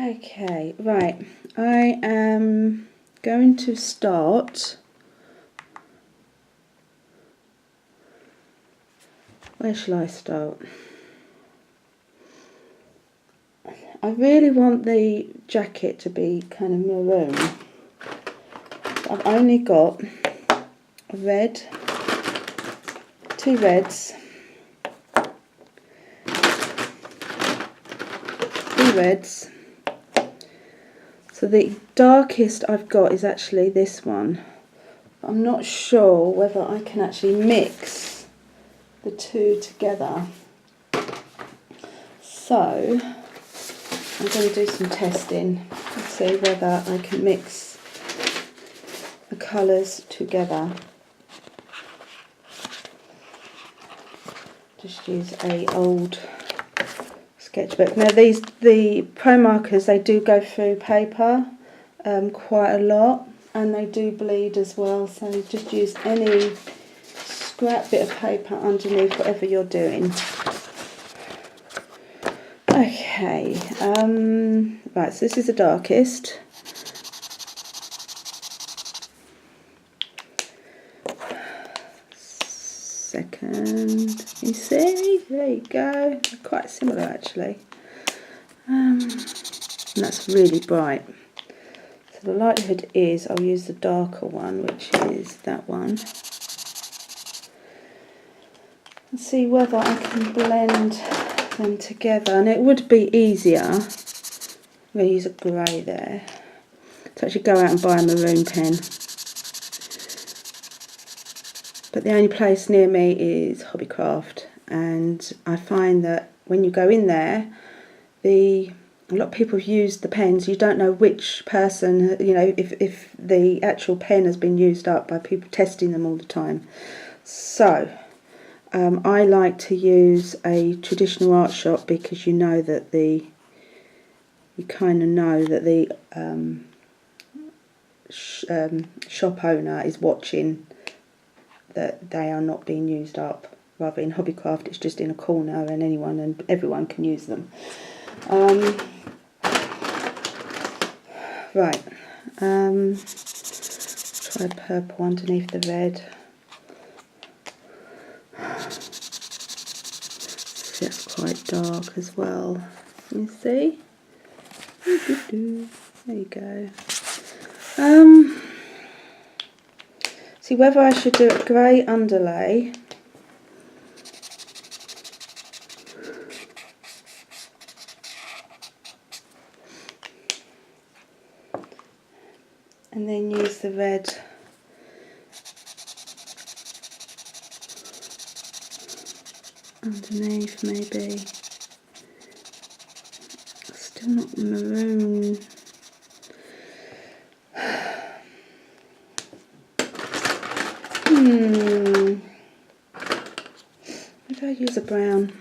Okay, right, I am going to start, where shall I start? I really want the jacket to be kind of maroon. I've only got a red, 2 reds, 3 reds. So the darkest I've got is actually this one. I'm not sure whether I can actually mix the 2 together. So I'm going to do some testing and see whether I can mix the colours together. Just use a old sketchbook. Now the Pro markers, they do go through paper quite a lot, and they do bleed as well, so just use any scrap bit of paper underneath whatever you're doing. Okay, right, so this is the darkest. Second, you see, there you go, they're quite similar actually, and that's really bright. So the likelihood is I'll use the darker one, which is that one, and see whether I can blend them together. And it would be easier, I'm going to use a grey there, to actually go out and buy a maroon pen. But the only place near me is Hobbycraft, and I find that when you go in there, a lot of people have used the pens. You don't know which person, you know, if the actual pen has been used up by people testing them all the time. So I like to use a traditional art shop, because you know that you kind of know that the shop owner is watching that they are not being used up. Rather, in Hobbycraft it's just in a corner and anyone and everyone can use them. Right, try purple underneath the red. That's quite dark as well, you see. There you go. See whether I should do a grey underlay and then use the red underneath, maybe. Still not maroon. Maybe I'll use a brown.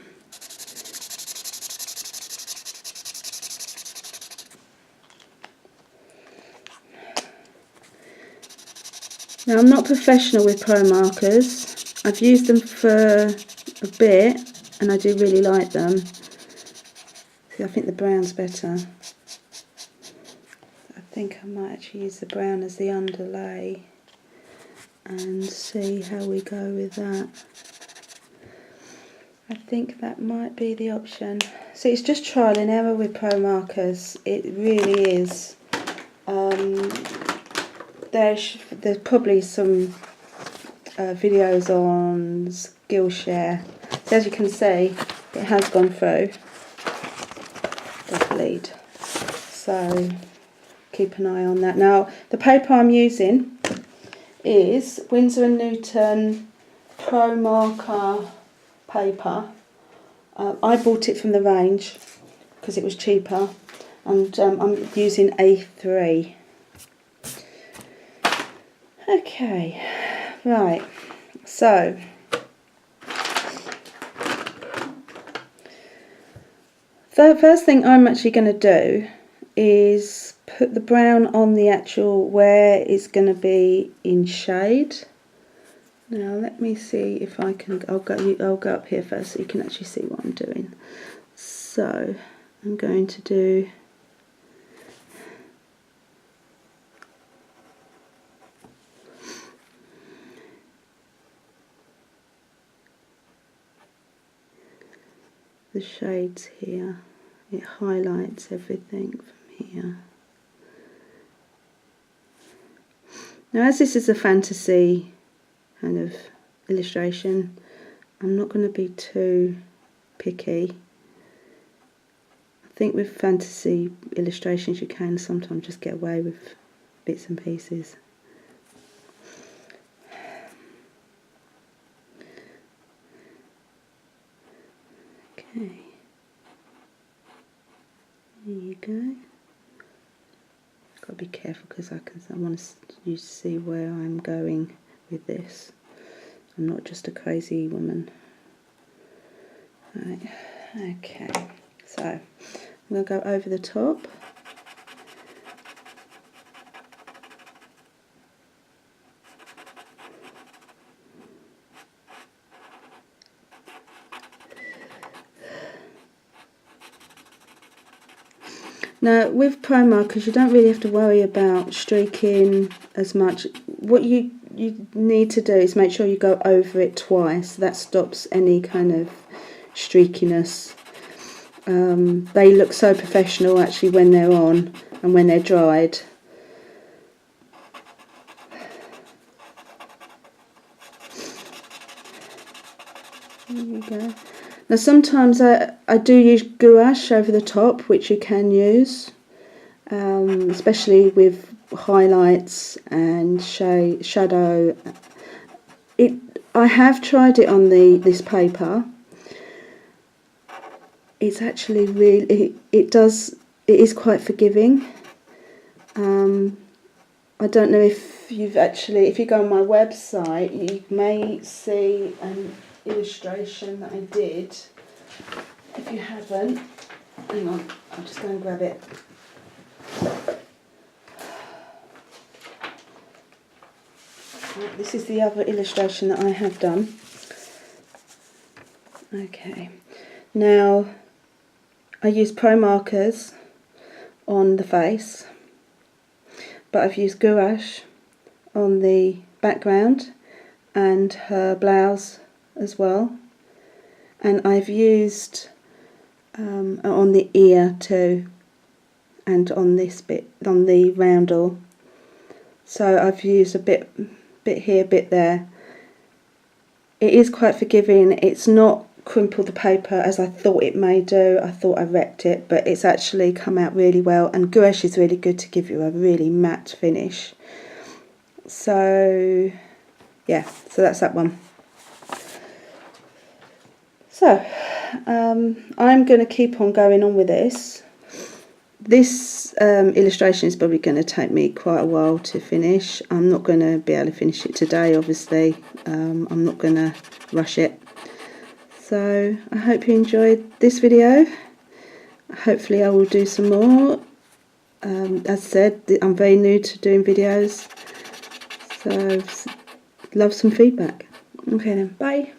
Now, I'm not professional with Pro markers. I've used them for a bit and I do really like them. See, I think the brown's better. I think I might actually use the brown as the underlay and see how we go with that. I think that might be the option. See, it's just trial and error with Pro markers. It really is. There's probably some videos on Skillshare. So as you can see, it has gone through the bleed. So keep an eye on that. Now, the paper I'm using is Windsor and Newton Promarker paper. I bought it from the range because it was cheaper, and I'm using A3. Okay, right, so the first thing I'm actually going to do is put the brown on the actual where it's going to be in shade. Now let me see if I can, I'll go up here first so you can actually see what I'm doing. So I'm going to do the shades here. It highlights everything from here. Now, as this is a fantasy kind of illustration, I'm not going to be too picky. I think with fantasy illustrations you can sometimes just get away with bits and pieces. Okay, there you go. Got to be careful because I want you to see where I'm going with this. I'm not just a crazy woman. Right. Okay, so I'm going to go over the top. Now, with Pro markers, you don't really have to worry about streaking as much. What you need to do is make sure you go over it twice. That stops any kind of streakiness. They look so professional actually when they're on and when they're dried. There you go. Now sometimes I do use gouache over the top, which you can use, especially with highlights and shadow. I have tried it on this paper. It's actually really, it is quite forgiving. I don't know if if you go on my website, you may see an illustration that I did. If you haven't, hang on, I'm just going to grab it. Right, this is the other illustration that I have done. Okay, now I use Pro markers on the face, but I've used gouache on the background and her blouse as well, and I've used on the ear too, and on this bit, on the roundel. So I've used a bit here, bit there. It is quite forgiving. It's not crumpled the paper as I thought it may do. I thought I wrecked it, but it's actually come out really well, and gouache is really good to give you a really matte finish. So yeah, so that's that one. So I'm going to keep on going on with this. This illustration is probably going to take me quite a while to finish. I'm not going to be able to finish it today, obviously. I'm not going to rush it. So I hope you enjoyed this video. Hopefully I will do some more. As I said, I'm very new to doing videos, so love some feedback. Okay then, bye.